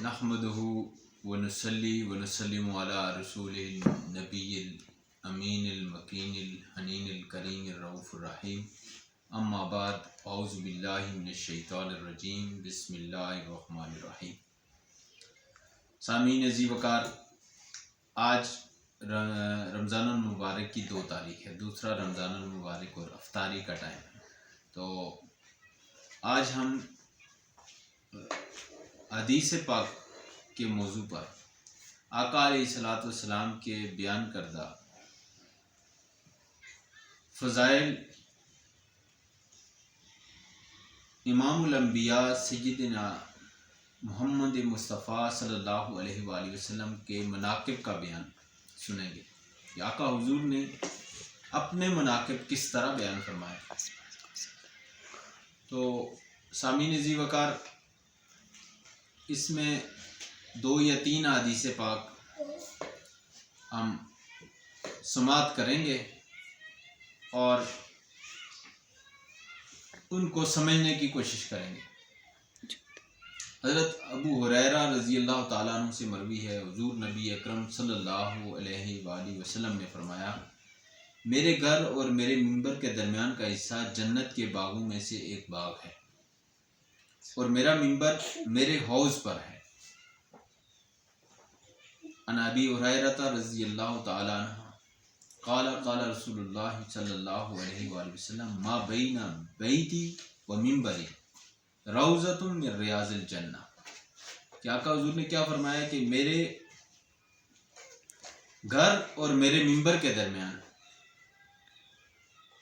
نحمده ونصلي ونسلم على رسوله النبي الأمين المكين الحنين الكريم الرؤوف الرحيم اما بعد اعوذ باللہ من الشیطان الرجیم بسم اللہ الرحمن الرحیم۔ سامعین عزیز وقار، آج رمضان المبارک کی 2 تاریخ ہے، دوسرا رمضان المبارک اور افطاری کا ٹائم ہے۔ تو آج ہم حدیث پاک کے موضوع پر آقا علیہ الصلوۃ والسلام کے بیان کردہ فضائل امام الانبیاء سیدنا محمد مصطفیٰ صلی اللہ علیہ وآلہ وسلم کے مناقب کا بیان سنیں گے کہ آقا حضور نے اپنے مناقب کس طرح بیان فرمائے۔ تو سامعین عزیز وقار، اس میں 2 یا 3 حدیث پاک ہم سماعت کریں گے اور ان کو سمجھنے کی کوشش کریں گے۔ حضرت ابو ہریرہ رضی اللہ تعالیٰ عنہ سے مروی ہے، حضور نبی اکرم صلی اللہ علیہ وآلہ وسلم نے فرمایا، میرے گھر اور میرے منبر کے درمیان کا حصہ جنت کے باغوں میں سے ایک باغ ہے، اور میرا منبر میرے حوض پر ہے۔ عن ابی ہریرہ رضی اللہ تعالیٰ عنہ قال قال رسول اللہ صلی اللہ علیہ وآلہ وسلم ما بین بیتی و منبری روضۃ من ریاض الجنہ، کہ آقا حضور نے کیا فرمایا کہ میرے گھر اور میرے منبر کے درمیان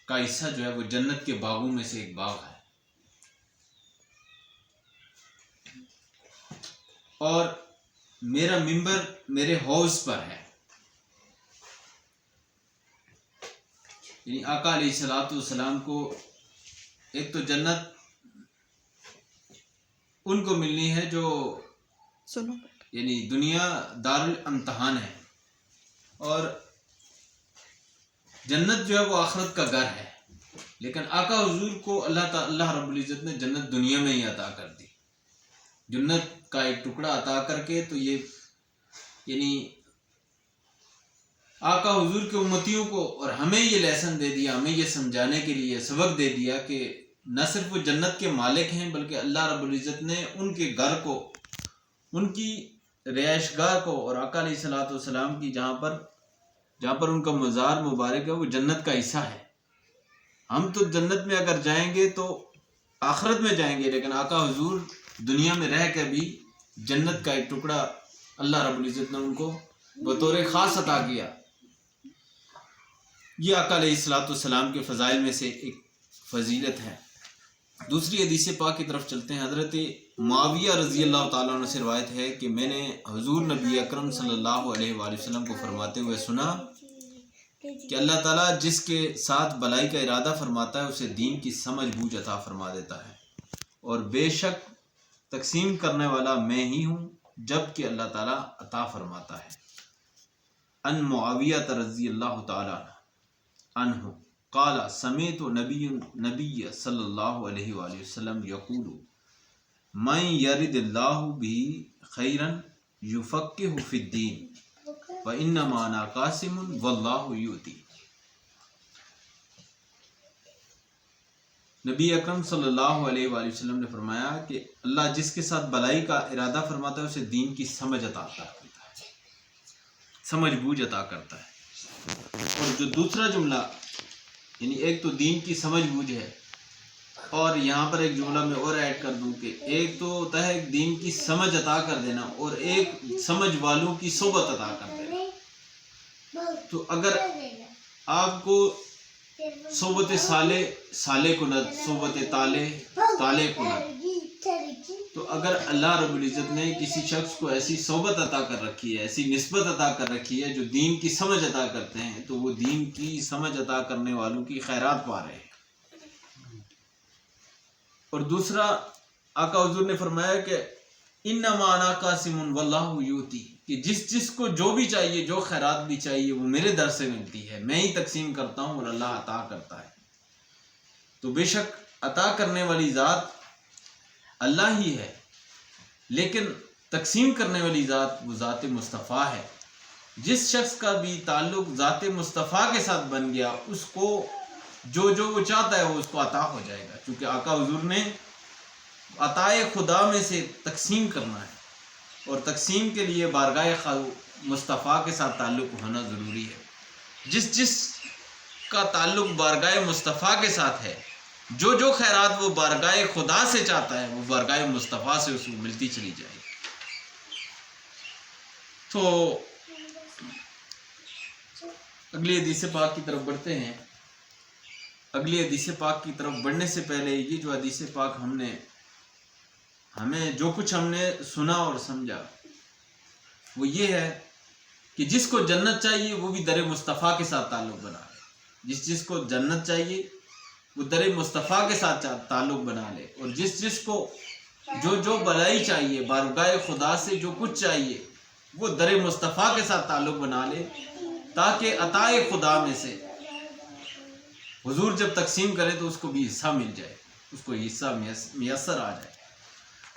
کا حصہ جو ہے وہ جنت کے باغوں میں سے ایک باغ ہے، اور میرا منبر میرے حوض پر ہے۔ یعنی آقا علیہ الصلوۃ والسلام کو ایک تو جنت ان کو ملنی ہے جو یعنی دنیا دار الامتحان ہے، اور جنت جو ہے وہ آخرت کا گھر ہے، لیکن آقا حضور کو اللہ رب العزت نے جنت دنیا میں ہی عطا کر دی۔ جنت کا ایک ٹکڑا عطا کر کے تو یہ یعنی آقا حضور کے امتیوں کو اور ہمیں یہ لیسن دے دیا، ہمیں یہ سمجھانے کے لیے سبق دے دیا کہ نہ صرف وہ جنت کے مالک ہیں بلکہ اللہ رب العزت نے ان کے گھر کو، ان کی رہائش گاہ کو، اور آقا علیہ الصلوۃ والسلام کی جہاں پر ان کا مزار مبارک ہے وہ جنت کا حصہ ہے۔ ہم تو جنت میں اگر جائیں گے تو آخرت میں جائیں گے، لیکن آقا حضور دنیا میں رہ کے بھی جنت کا ایک ٹکڑا اللہ رب العزت نے ان کو بطور خاص عطا کیا۔ یہ آقا علیہ الصلوۃ والسلام کے فضائل میں سے ایک فضیلت ہے۔ دوسری حدیث پاک کی طرف چلتے ہیں۔ حضرت معاویہ رضی اللہ تعالیٰ عنہ سے روایت ہے کہ میں نے حضور نبی اکرم صلی اللہ علیہ وآلہ وسلم کو فرماتے ہوئے سنا کہ اللہ تعالیٰ جس کے ساتھ بلائی کا ارادہ فرماتا ہے اسے دین کی سمجھ بوجھ عطا فرما دیتا ہے، اور بے شک تقسیم کرنے والا میں ہی ہوں جب کہ اللہ تعالیٰ عطا فرماتا ہے۔ ان معاویہ رضی اللہ تعالیٰ عنہ قال سمعت نبی صلی اللہ علیہ وآلہ وسلم یقول من یرد اللہ به خیرا یفقہہ فی الدین وانما انا قاسم واللہ یؤتی۔ نبی اکرم صلی اللہ علیہ وآلہ وسلم نے فرمایا کہ اللہ جس کے ساتھ بلائی کا ارادہ فرماتا ہے اسے دین کی سمجھ عطا کرتا ہے، سمجھ بوجھ عطا کرتا ہے۔ اور جو دوسرا جملہ، یعنی ایک تو دین کی سمجھ بوجھ ہے، اور یہاں پر ایک جملہ میں اور ایڈ کر دوں کہ ایک تو ہوتا ہے دین کی سمجھ عطا کر دینا، اور ایک سمجھ والوں کی صحبت عطا کر دینا۔ تو اگر آپ کو صحبت صالح کند، صحبت طالع کند، تو اگر اللہ رب العزت نے کسی شخص کو ایسی صحبت عطا کر رکھی ہے، ایسی نسبت عطا کر رکھی ہے جو دین کی سمجھ عطا کرتے ہیں، تو وہ دین کی سمجھ عطا کرنے والوں کی خیرات پا رہے ہیں۔ اور دوسرا آقا حضور نے فرمایا کہ انما انا قاسم واللہ یؤتی، کہ جس کو جو بھی چاہیے، جو خیرات بھی چاہیے وہ میرے در سے ملتی ہے، میں ہی تقسیم کرتا ہوں اور اللہ عطا کرتا ہے۔ تو بے شک عطا کرنے والی ذات اللہ ہی ہے، لیکن تقسیم کرنے والی ذات وہ ذات مصطفیٰ ہے. جس شخص کا بھی تعلق ذات مصطفیٰ کے ساتھ بن گیا اس کو جو وہ چاہتا ہے وہ اس کو عطا ہو جائے گا، کیونکہ آقا حضور نے عطائے خدا میں سے تقسیم کرنا ہے اور تقسیم کے لیے بارگاہ مصطفیٰ کے ساتھ تعلق ہونا ضروری ہے. جس کا تعلق بارگاہ مصطفیٰ کے ساتھ ہے، جو خیرات وہ بارگاہ خدا سے چاہتا ہے وہ بارگاہ مصطفیٰ سے اس کو ملتی چلی جائے گی. تو اگلی حدیث پاک کی طرف بڑھتے ہیں. اگلی حدیث پاک کی طرف بڑھنے سے پہلے یہ جو حدیث پاک ہمیں جو کچھ ہم نے سنا اور سمجھا وہ یہ ہے کہ جس کو جنت چاہیے وہ بھی در مصطفیٰ کے ساتھ تعلق بنا لے. جس کو جنت چاہیے وہ در مصطفیٰ کے ساتھ تعلق بنا لے، اور جس کو جو بلائی چاہیے بارگاہ خدا سے جو کچھ چاہیے وہ در مصطفیٰ کے ساتھ تعلق بنا لے، تاکہ عطائے خدا میں سے حضور جب تقسیم کرے تو اس کو بھی حصہ مل جائے، اس کو حصہ میسر آ جائے.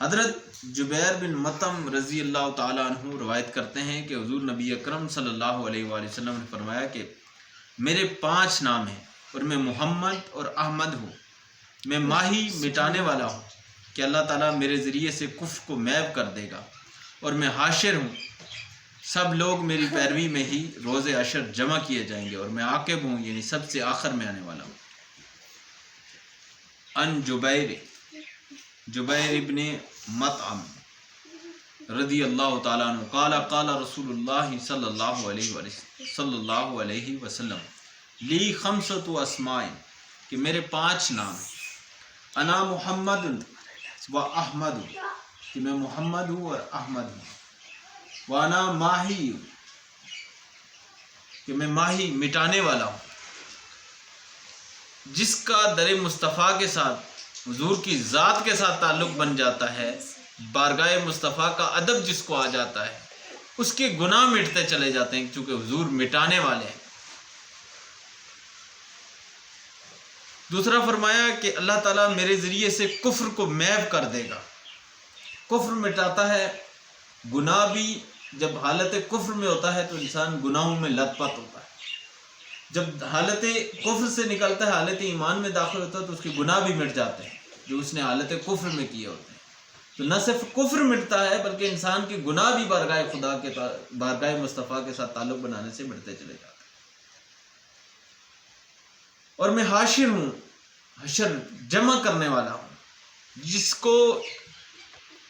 حضرت جبیر بن مطعم رضی اللہ تعالیٰ عنہ روایت کرتے ہیں کہ حضور نبی اکرم صلی اللہ علیہ وآلہ وسلم نے فرمایا کہ میرے 5 نام ہیں اور میں محمد اور احمد ہوں. میں ماہی مٹانے والا ہوں کہ اللہ تعالیٰ میرے ذریعے سے کفر کو محو کر دے گا، اور میں حاشر ہوں، سب لوگ میری پیروی میں ہی روز حشر جمع کیے جائیں گے، اور میں عاقب ہوں یعنی سب سے آخر میں آنے والا ہوں. ان جبیر ابن مطعم رضی اللہ تعالیٰ عنہ قال قال رسول اللہ صلی اللہ علیہ وسلم لی 5 اسماء کہ میرے 5 نام ہیں. انا محمد و احمد کہ میں محمد ہوں اور احمد ہوں. وانا ماہی کہ میں ماہی مٹانے والا ہوں. جس کا در مصطفیٰ کے ساتھ حضور کی ذات کے ساتھ تعلق بن جاتا ہے، بارگاہ مصطفیٰ کا ادب جس کو آ جاتا ہے، اس کے گناہ مٹتے چلے جاتے ہیں، کیونکہ حضور مٹانے والے ہیں. دوسرا فرمایا کہ اللہ تعالیٰ میرے ذریعے سے کفر کو محو کر دے گا. کفر مٹاتا ہے. گناہ بھی جب حالت کفر میں ہوتا ہے تو انسان گناہوں میں لت پت ہوتا ہے. جب حالت کفر سے نکلتا ہے، حالت ایمان میں داخل ہوتا ہے تو اس کے گناہ بھی مٹ جاتے ہیں جو اس نے حالت کفر میں کیے ہوتے ہیں. تو نہ صرف کفر مٹتا ہے بلکہ انسان کے گناہ بھی بارگاہ مصطفیٰ کے ساتھ تعلق بنانے سے مٹتے چلے جاتے ہیں. اور میں حاشر ہوں، حشر جمع کرنے والا ہوں، جس کو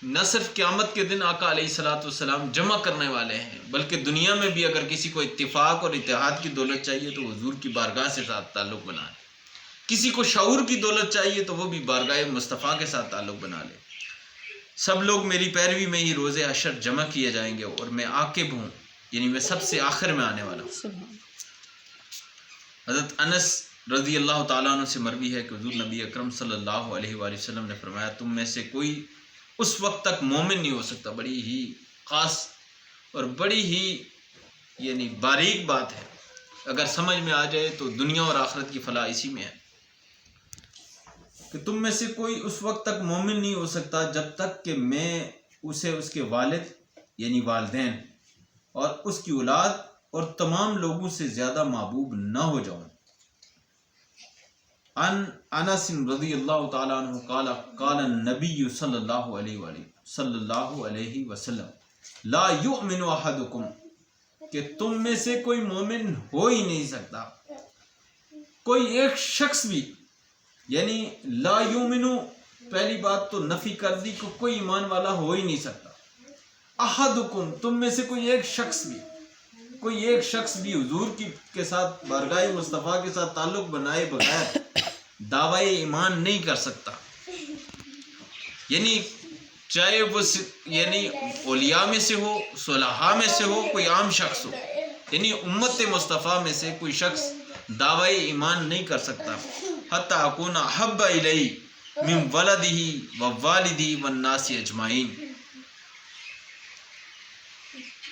نہ صرف قیامت کے دن آقا علیہ الصلوۃ والسلام جمع کرنے والے ہیں، بلکہ دنیا میں بھی اگر کسی کو اتفاق اور اتحاد کی دولت چاہیے تو حضور کی بارگاہ سے ساتھ تعلق بنا لے. کسی کو شعور کی دولت چاہیے تو وہ بھی بارگاہ مصطفیٰ کے ساتھ تعلق بنا لے. سب لوگ میری پیروی میں ہی روز حشر جمع کیے جائیں گے، اور میں عاقب ہوں یعنی میں سب سے آخر میں آنے والا ہوں. حضرت انس رضی اللہ تعالیٰ عنہ سے مروی ہے کہ حضور نبی اکرم صلی اللہ علیہ وآلہ وسلم نے فرمایا تم میں سے کوئی اس وقت تک مومن نہیں ہو سکتا. بڑی ہی خاص اور بڑی ہی یعنی باریک بات ہے، اگر سمجھ میں آ جائے تو دنیا اور آخرت کی فلاح اسی میں ہے کہ تم میں سے کوئی اس وقت تک مومن نہیں ہو سکتا جب تک کہ میں اسے اس کے والد یعنی والدین اور اس کی اولاد اور تمام لوگوں سے زیادہ محبوب نہ ہو جاؤں. ان انس رضی اللہ تعالیٰ عنہ قال قال النبی صلی اللہ علیہ وسلم لا یؤمن احدکم کہ تم میں سے کوئی مومن ہو ہی نہیں سکتا، کوئی ایک شخص بھی، یعنی لا یؤمن پہلی بات تو نفی کر دی کہ کوئی ایمان والا ہو ہی نہیں سکتا. احدکم تم میں سے کوئی ایک شخص بھی حضور کے ساتھ بارگاہ مصطفیٰ کے ساتھ تعلق بنائے بغیر دعوی ایمان نہیں کر سکتا. یعنی چاہے وہ یعنی اولیاء میں سے ہو، صلحاء میں سے ہو، کوئی عام شخص ہو، یعنی امت مصطفیٰ میں سے کوئی شخص دعوی ایمان نہیں کر سکتا. حتی اکون احب الیہ من ولدہ ووالدہ والناس اجمعین.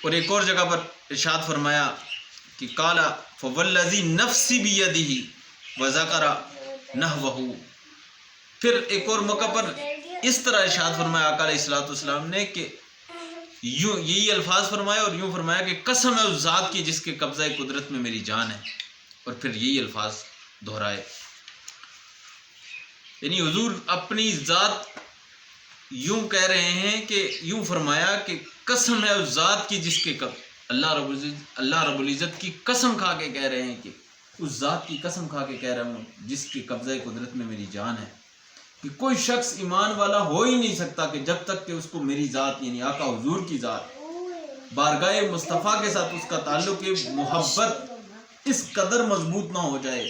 اور ایک اور جگہ پر ارشاد فرمایا کہ قال فوالذی نفسی بیدہ وذکر نحوہ. پھر ایک اور موقع پر اس طرح ارشاد فرمایا آقا علیہ الصلوۃ والسلام نے کہ یوں یہی الفاظ فرمایا اور یوں فرمایا کہ قسم ہے اس ذات کی جس کے قبضہ قدرت میں میری جان ہے، اور پھر یہی الفاظ دہرائے. یعنی حضور اپنی ذات یوں کہہ رہے ہیں کہ یوں فرمایا کہ قسم ہے اس ذات کی جس کے اللہ رب العزت کی قسم کھا کے کہہ رہے ہیں کہ اس ذات کی قسم کھا کے کہہ رہا ہوں جس کے قبضہ قدرت میں میری جان ہے، کہ کوئی شخص ایمان والا ہو ہی نہیں سکتا کہ جب تک کہ اس کو میری ذات یعنی آقا حضور کی ذات بارگاہ مصطفیٰ کے ساتھ اس کا تعلق محبت اس قدر مضبوط نہ ہو جائے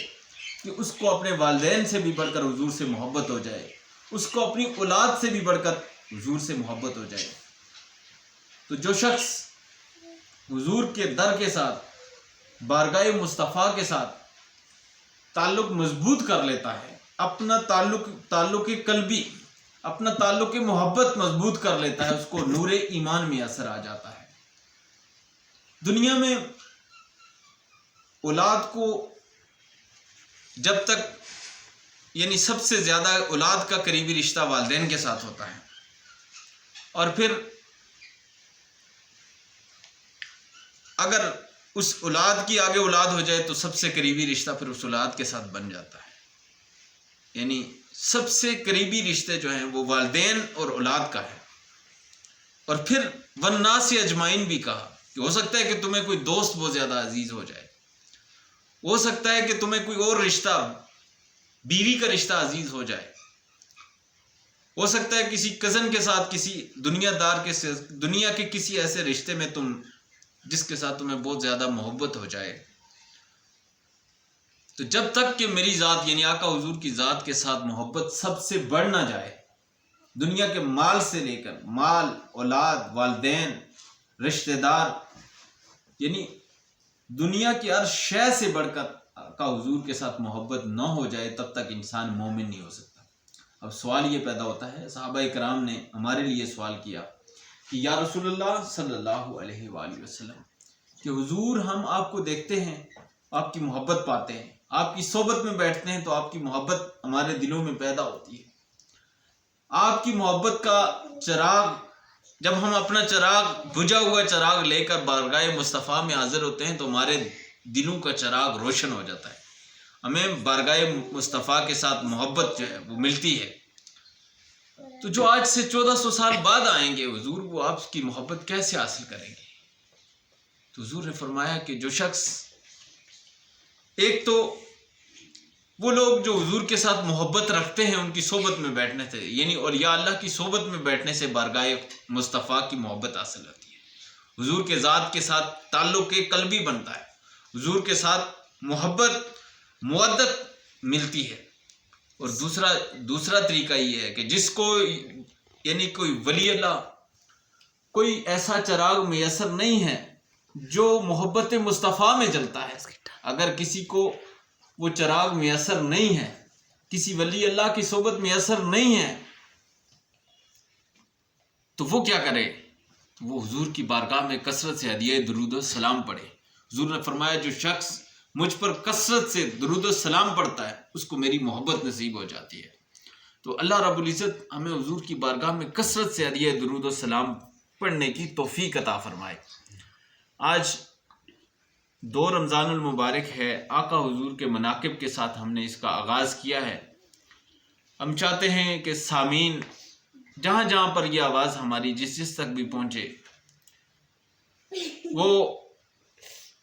کہ اس کو اپنے والدین سے بھی بڑھ کر حضور سے محبت ہو جائے، اس کو اپنی اولاد سے بھی بڑھ کر حضور سے محبت ہو جائے. تو جو شخص حضور کے در کے ساتھ بارگاہ مصطفیٰ کے ساتھ تعلق مضبوط کر لیتا ہے، اپنا تعلق قلبی، اپنا تعلق محبت مضبوط کر لیتا ہے، اس کو نور ایمان میں اثر آ جاتا ہے. دنیا میں اولاد کو جب تک یعنی سب سے زیادہ اولاد کا قریبی رشتہ والدین کے ساتھ ہوتا ہے، اور پھر اگر اس اولاد کی آگے اولاد ہو جائے تو سب سے قریبی رشتہ پھر اس اولاد کے ساتھ بن جاتا ہے. یعنی سب سے قریبی رشتے جو ہیں وہ والدین اور اولاد کا ہے. اور پھر والناس اجمعین بھی کہا کہ ہو سکتا ہے کہ تمہیں کوئی دوست بہت زیادہ عزیز ہو جائے، ہو سکتا ہے کہ تمہیں کوئی اور رشتہ، بیوی کا رشتہ عزیز ہو جائے، ہو سکتا ہے کسی کزن کے ساتھ، کسی دنیا کے کسی ایسے رشتے میں تم جس کے ساتھ تمہیں بہت زیادہ محبت ہو جائے. تو جب تک کہ میری ذات یعنی آقا حضور کی ذات کے ساتھ محبت سب سے بڑھ نہ جائے، دنیا کے مال سے لے کر مال، اولاد، والدین، رشتہ دار، یعنی دنیا کی ہر شے سے بڑھ کر آقا حضور کے ساتھ محبت نہ ہو جائے، تب تک انسان مومن نہیں ہو سکتا. اب سوال یہ پیدا ہوتا ہے، صحابہ کرام نے ہمارے لیے سوال کیا کہ یا رسول اللہ صلی اللہ علیہ وآلہ وسلم کہ حضور ہم آپ کو دیکھتے ہیں، آپ کی محبت پاتے ہیں، آپ کی صحبت میں بیٹھتے ہیں تو آپ کی محبت ہمارے دلوں میں پیدا ہوتی ہے. آپ کی محبت کا چراغ، جب ہم اپنا چراغ، بجھا ہوا چراغ لے کر بارگاہ مصطفیٰ میں حاضر ہوتے ہیں تو ہمارے دلوں کا چراغ روشن ہو جاتا ہے، ہمیں بارگاہ مصطفیٰ کے ساتھ محبت جو ہے وہ ملتی ہے. تو جو آج سے 1400 سال بعد آئیں گے حضور، وہ آپ کی محبت کیسے حاصل کریں گے؟ تو حضور نے فرمایا کہ جو شخص، ایک تو وہ لوگ جو حضور کے ساتھ محبت رکھتے ہیں ان کی صحبت میں بیٹھنے سے، یعنی اولیاء اللہ کی صحبت میں بیٹھنے سے بارگاہ مصطفیٰ کی محبت حاصل ہوتی ہے، حضور کے ذات کے ساتھ تعلق قلبی بنتا ہے، حضور کے ساتھ محبت، مودت ملتی ہے. اور دوسرا طریقہ یہ ہے کہ جس کو یعنی کوئی ولی اللہ، کوئی ایسا چراغ میسر نہیں ہے جو محبت مصطفیٰ میں جلتا ہے. اگر کسی کو وہ چراغ میسر نہیں ہے، کسی ولی اللہ کی صحبت میسر نہیں ہے، تو وہ کیا کرے؟ وہ حضور کی بارگاہ میں کثرت سے ہدیہ درود و سلام پڑھے. حضور نے فرمایا جو شخص مجھ پر کثرت سے درود و سلام پڑھتا ہے اس کو میری محبت نصیب ہو جاتی ہے. تو اللہ رب العزت ہمیں حضور کی بارگاہ میں کثرت سے ہدیہ درود و سلام پڑھنے کی توفیق عطا فرمائے. آج 2 رمضان المبارک ہے، آقا حضور کے مناقب کے ساتھ ہم نے اس کا آغاز کیا ہے. ہم چاہتے ہیں کہ سامعین جہاں جہاں پر یہ آواز ہماری جس تک بھی پہنچے، وہ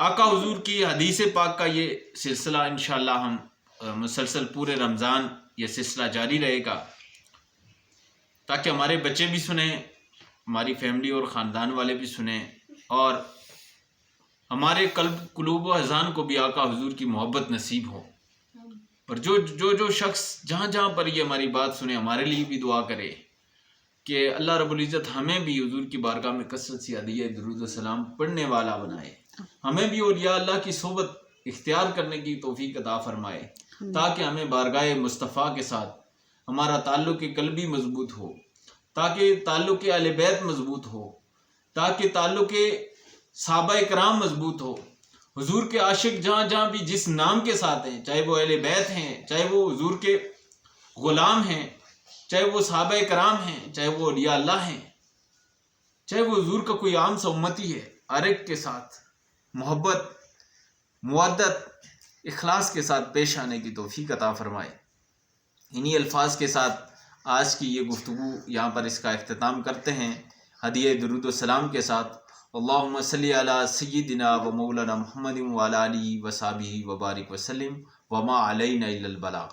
آقا حضور کی حدیث پاک کا یہ سلسلہ انشاءاللہ ہم مسلسل پورے رمضان یہ سلسلہ جاری رہے گا، تاکہ ہمارے بچے بھی سنیں، ہماری فیملی اور خاندان والے بھی سنیں، اور ہمارے قلوب و اذہان کو بھی آقا حضور کی محبت نصیب ہو. اور جو شخص جہاں جہاں پر یہ ہماری بات سنے ہمارے لیے بھی دعا کرے کہ اللہ رب العزت ہمیں بھی حضور کی بارگاہ میں کثرت سے ہدیہ درود و سلام پڑھنے والا بنائے، ہمیں بھی اولیاء اللہ کی صحبت اختیار کرنے کی توفیق عطا فرمائے، تاکہ ہمیں بارگاہ مصطفیٰ کے ساتھ ہمارا تعلق قلبی مضبوط ہو، تاکہ تعلق اہل بیت مضبوط ہو، تاکہ تعلق صحابہ کرام مضبوط ہو. حضور کے عاشق جہاں جہاں بھی جس نام کے ساتھ ہیں، چاہے وہ اہل بیت ہیں، چاہے وہ حضور کے غلام ہیں، چاہے وہ صحابہ کرام ہیں، چاہے وہ اولیاء اللہ ہیں، چاہے وہ حضور کا کوئی عام سا امتی ہے، ہر ایک کے ساتھ محبت، مودت، اخلاص کے ساتھ پیش آنے کی توفیق عطا فرمائے۔ انہی الفاظ کے ساتھ آج کی یہ گفتگو یہاں پر اس کا اختتام کرتے ہیں، ہدیہ درود و سلام کے ساتھ۔ اللہم صلی علی سیدنا و مولانا محمد و علی آلہ و صحبہ و بارک وسلم وما علینا الا البلاغ۔